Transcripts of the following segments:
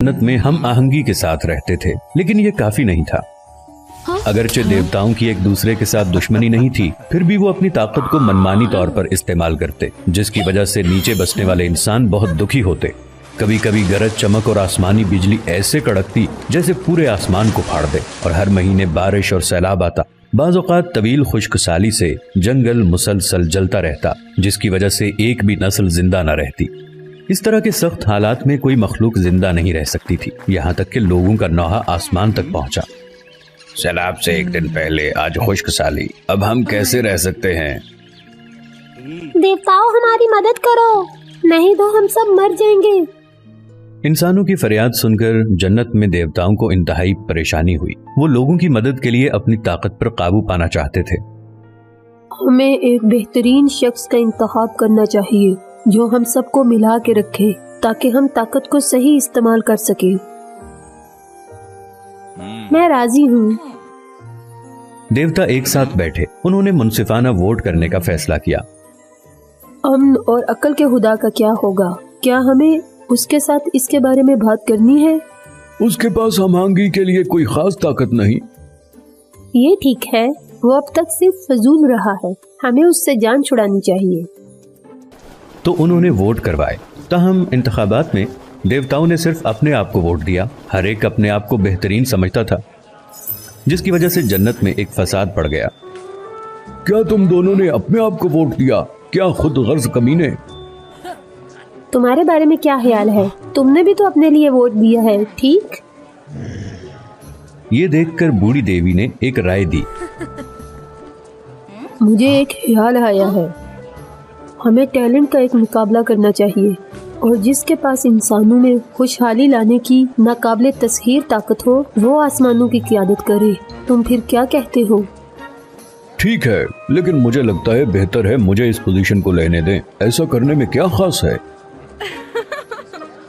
जन्नत में हम आहंगी के साथ रहते थे, लेकिन ये काफी नहीं था। अगरचे देवताओं की एक दूसरे के साथ दुश्मनी नहीं थी, फिर भी वो अपनी ताकत को मनमानी तौर पर इस्तेमाल करते, जिसकी वजह से नीचे बसने वाले इंसान बहुत दुखी होते। कभी कभी गरज चमक और आसमानी बिजली ऐसे कड़कती जैसे पूरे आसमान को फाड़ दे, और हर महीने बारिश और सैलाब आता। बाज़ औक़ात तवील खुश्क साली से जंगल मुसलसल जलता रहता, जिसकी वजह से एक भी नस्ल जिंदा न रहती। इस तरह के सख्त हालात में कोई मखलूक जिंदा नहीं रह सकती थी, यहाँ तक कि लोगों का नौहा आसमान तक पहुंचा। सैलाब से एक दिन पहले आज खुश्क साली, अब हम कैसे रह सकते हैं? देवताओं हमारी मदद करो, नहीं तो हम सब मर जाएंगे। इंसानों की फरियाद सुनकर जन्नत में देवताओं को इंतहाई परेशानी हुई। वो लोगों की मदद के लिए अपनी ताकत पर काबू पाना चाहते थे। हमें एक बेहतरीन शख्स का इंतखाब करना चाहिए जो हम सबको मिला के रखे, ताकि हम ताकत को सही इस्तेमाल कर सके। मैं राजी हूँ। देवता एक साथ बैठे, उन्होंने मुनसिफाना वोट करने का फैसला किया। अमन और अक्ल के खुदा का क्या होगा? क्या हमें उसके साथ इसके बारे में बात करनी है? उसके पास हमआहंगी के लिए कोई खास ताकत नहीं। ये ठीक है, वो अब तक सिर्फ फजूल रहा है, हमें उससे जान छुड़ानी चाहिए। तो उन्होंने वोट करवाए। ताहम इंतखाबात में देवताओं ने सिर्फ अपने आप को वोट दिया। हर एक अपने आप को बेहतरीन समझता था, जिसकी वजह से जन्नत में एक फसाद पड़ गया। क्या तुम दोनों ने अपने आप को वोट दिया? क्या खुद गर्ज कमीने? तुम्हारे बारे में क्या ख्याल है? तुमने भी तो अपने लिए वोट दिया है, ठीक? ये देखकर बूढ़ी देवी ने एक राय दी। मुझे एक ख्याल आया है, हमें टैलेंट का एक मुकाबला करना चाहिए, और जिसके पास इंसानों में खुशहाली लाने की नाकाबिले तस्खीर ताकत हो, वो आसमानों की क़ियादत करे। तुम फिर क्या कहते हो? ठीक है, लेकिन मुझे लगता है बेहतर है मुझे इस पोजीशन को लेने दें। ऐसा करने में क्या खास है?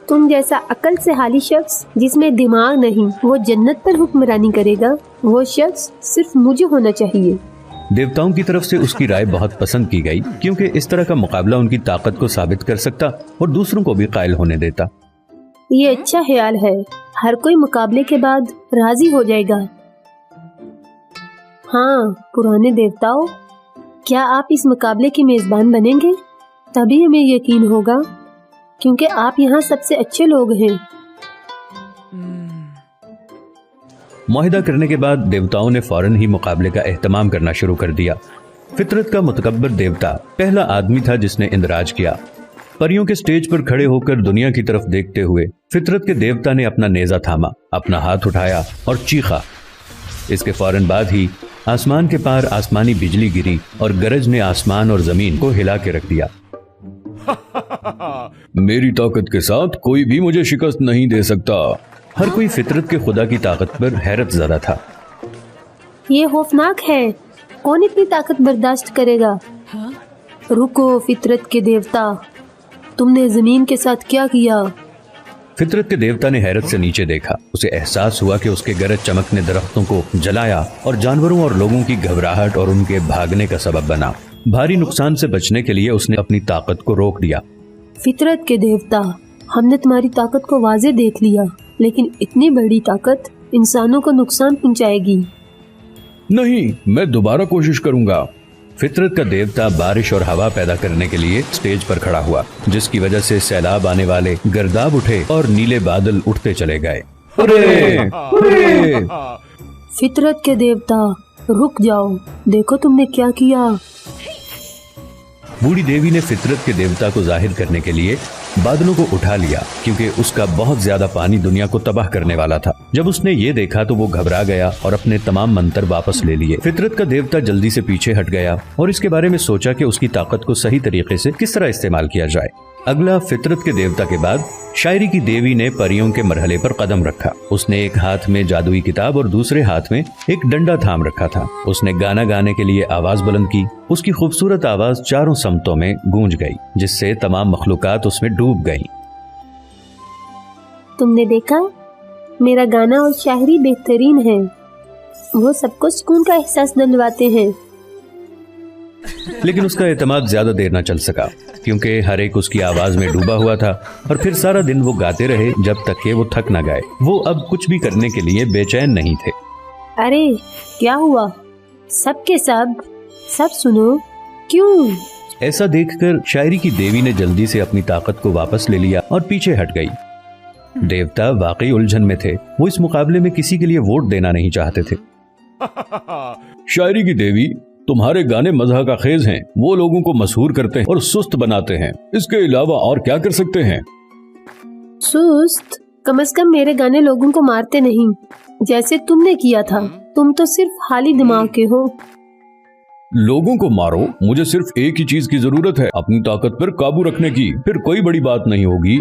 तुम जैसा अकल से हाली शख्स जिसमें दिमाग नहीं, वो जन्नत पर हुक्मरानी करेगा। वो शख्स सिर्फ मुझे होना चाहिए। देवताओं की तरफ से उसकी राय बहुत पसंद की गई, क्योंकि इस तरह का मुकाबला उनकी ताकत को साबित कर सकता और दूसरों को भी कायल होने देता। ये अच्छा ख्याल है, हर कोई मुकाबले के बाद राजी हो जाएगा। हाँ पुराने देवताओं, क्या आप इस मुकाबले की मेजबान बनेंगे? तभी हमें यकीन होगा, क्योंकि आप यहाँ सबसे अच्छे लोग हैं। मुआहिदा करने के बाद देवताओं ने फौरन ही मुकाबले का एहतमाम करना शुरू कर दिया। फितरत का मुतकब्बर देवता पहला आदमी था जिसने इंदराज किया। परियों के स्टेज पर खड़े होकर दुनिया की तरफ देखते हुए फितरत के देवता ने अपना नेजा थामा, अपना हाथ उठाया और चीखा। इसके फौरन बाद ही आसमान के पार आसमानी बिजली गिरी और गरज ने आसमान और जमीन को हिला के रख दिया। मेरी ताकत के साथ कोई भी मुझे शिकस्त नहीं दे सकता। हर कोई फितरत के खुदा की ताकत पर हैरत ज़दा था। ये खौफनाक है, कौन इतनी ताकत बर्दाश्त करेगा? रुको फितरत के देवता, तुमने जमीन के साथ क्या किया? फितरत के देवता ने हैरत से नीचे देखा। उसे एहसास हुआ कि उसके गरज चमक ने दरख्तों को जलाया और जानवरों और लोगों की घबराहट और उनके भागने का सबब बना। भारी नुकसान से बचने के लिए उसने अपनी ताकत को रोक दिया। फितरत के देवता, हमने तुम्हारी ताकत को वाज़े देख लिया, लेकिन इतनी बड़ी ताकत इंसानों को नुकसान पहुंचाएगी। नहीं, मैं दोबारा कोशिश करूंगा। फितरत का देवता बारिश और हवा पैदा करने के लिए स्टेज पर खड़ा हुआ, जिसकी वजह से सैलाब आने वाले गर्दाब उठे और नीले बादल उठते चले गए। फितरत के देवता, रुक जाओ, देखो तुमने क्या किया। बूढ़ी देवी ने फितरत के देवता को जाहिर करने के लिए बादलों को उठा लिया, क्योंकि उसका बहुत ज्यादा पानी दुनिया को तबाह करने वाला था। जब उसने ये देखा तो वो घबरा गया और अपने तमाम मंत्र वापस ले लिए। फितरत का देवता जल्दी से पीछे हट गया और इसके बारे में सोचा कि उसकी ताकत को सही तरीके से किस तरह इस्तेमाल किया जाए। अगला फितरत के देवता के बाद शायरी की देवी ने परियों के मरहले पर कदम रखा। उसने एक हाथ में जादुई किताब और दूसरे हाथ में एक डंडा थाम रखा था। उसने गाना गाने के लिए आवाज बुलंद की। उसकी खूबसूरत आवाज चारों समतों में गूंज गई, जिससे तमाम मखलूकात उसमें डूब गईं। तुमने देखा, मेरा गाना और शायरी बेहतरीन है, वो सबको सुकून का एहसास दिलवाते हैं। लेकिन उसका एतमाद ज्यादा देर न चल सका। क्योंकि हर एक उसकी आवाज में डूबा हुआ था और फिर सारा दिन वो गाते रहे जब तक कि वो थक न गए। वो अब कुछ भी करने के लिए बेचैन नहीं थे। अरे क्या हुआ? सबके सब सुनो, क्यों? ऐसा देखकर शायरी की देवी ने जल्दी से अपनी ताकत को वापस ले लिया और पीछे हट गई। देवता वाकई उलझन में थे। वो इस मुकाबले में किसी के लिए वोट देना नहीं चाहते थे। शायरी की देवी, तुम्हारे गाने मज़ा का खेज हैं। वो लोगों को मशहूर करते हैं और सुस्त बनाते हैं। इसके अलावा और क्या कर सकते हैं? सुस्त? कम से कम मेरे गाने लोगों को मारते नहीं जैसे तुमने किया था। तुम तो सिर्फ खाली दिमाग के हो। लोगों को मारो, मुझे सिर्फ एक ही चीज की जरूरत है, अपनी ताकत पर काबू रखने की। फिर कोई बड़ी बात नहीं होगी।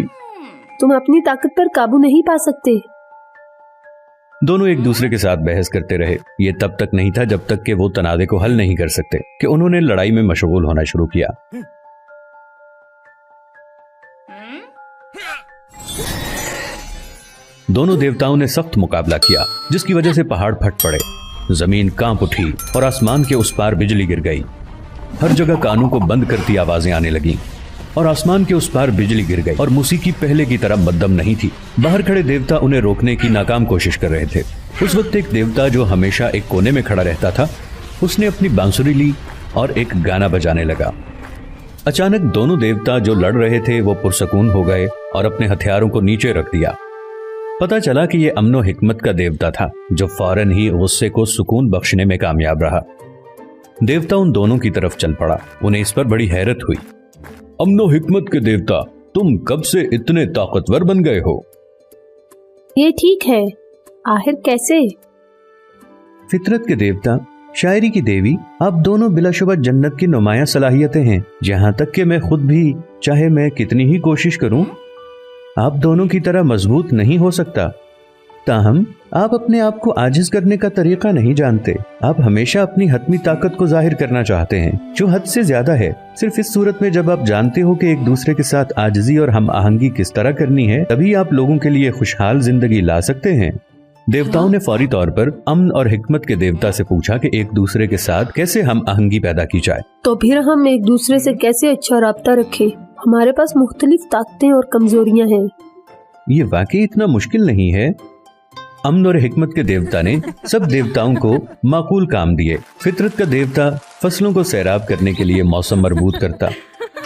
तुम अपनी ताकत पर काबू नहीं पा सकते। दोनों एक दूसरे के साथ बहस करते रहे। ये तब तक नहीं था जब तक कि वो तनाज़े को हल नहीं कर सकते कि उन्होंने लड़ाई में मशगूल होना शुरू किया। दोनों देवताओं ने सख्त मुकाबला किया, जिसकी वजह से पहाड़ फट पड़े, जमीन कांप उठी और आसमान के उस पार बिजली गिर गई। हर जगह कानों को बंद करती आवाजें आने लगीं और आसमान के उस पार बिजली गिर गई और मौसीकी पहले की तरह मद्दम नहीं थी। बाहर खड़े देवता उन्हें रोकने की नाकाम कोशिश कर रहे थे। उस वक्त एक देवता जो हमेशा एक कोने में खड़ा रहता था, उसने अपनी बांसुरी ली और एक गाना बजाने लगा। अचानक दोनों देवता जो लड़ रहे थे वो पुरसकून हो गए और अपने हथियारों को नीचे रख दिया। पता चला कि ये अमनो हिकमत का देवता था, जो फौरन ही गुस्से को सुकून बख्शने में कामयाब रहा। देवता उन दोनों की तरफ चल पड़ा। उन्हें इस पर बड़ी हैरत हुई। अमनो हिकमत के देवता, तुम कब से इतने ताकतवर बन गए हो? ये ठीक है, आखिर कैसे? फितरत के देवता, शायरी की देवी, आप दोनों बिलाशुबा जन्नत की नुमाया सलाहियतें हैं। जहां तक कि मैं खुद भी, चाहे मैं कितनी ही कोशिश करूं, आप दोनों की तरह मजबूत नहीं हो सकता। ताहम आप अपने आप को आजिज करने का तरीका नहीं जानते। आप हमेशा अपनी हतमी ताकत को जाहिर करना चाहते हैं, जो हद से ज्यादा है। सिर्फ इस सूरत में जब आप जानते हो कि एक दूसरे के साथ आजिजी और हम आहंगी किस तरह करनी है, तभी आप लोगों के लिए खुशहाल जिंदगी ला सकते हैं। देवताओं ने फौरी तौर पर अमन और हिकमत के देवता से पूछा कि एक दूसरे के साथ कैसे हम आहंगी पैदा की जाए। तो फिर हम एक दूसरे से कैसे अच्छा राब्ता रखें? हमारे पास मुख्तलिफ ताकतें और कमजोरियां हैं। ये वाकई इतना मुश्किल नहीं है। अमन और हिकमत के देवता ने सब देवताओं को माकूल काम दिए। फितरत का देवता फसलों को सैराब करने के लिए मौसम मरबूत करता।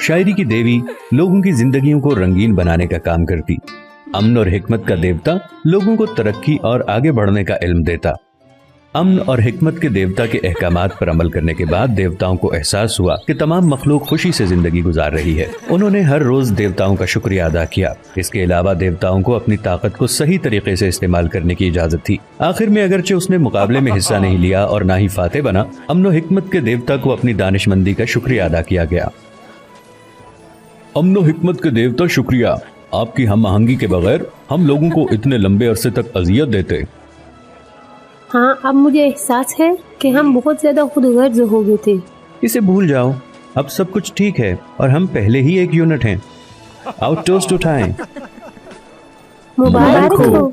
शायरी की देवी लोगों की जिंदगियों को रंगीन बनाने का काम करती। अमन और हिकमत का देवता लोगों को तरक्की और आगे बढ़ने का इल्म देता। अमन और हिकमत के देवता के अहकामात पर अमल करने के बाद देवताओं को एहसास हुआ कि तमाम मखलूक खुशी से जिंदगी गुजार रही है। उन्होंने हर रोज देवताओं का शुक्रिया अदा किया। इसके अलावा देवताओं को अपनी ताकत को सही तरीके से इस्तेमाल करने की इजाजत थी। आखिर में अगरचे उसने मुकाबले में हिस्सा नहीं लिया और ना ही फाते बना, अमन और हिकमत के देवता को अपनी दानिशमंदी का शुक्रिया अदा किया गया। अमनो हिकमत के देवता, शुक्रिया। आपकी हम आहंगी के बगैर हम लोगों को इतने लंबे अरसे तक अजियत देते। हाँ, अब मुझे एहसास है कि हम बहुत ज्यादा खुदगर्ज हो गए थे। इसे भूल जाओ, अब सब कुछ ठीक है और हम पहले ही एक यूनिट हैं। आउट टोस्ट उठाएं। मुबारक हो।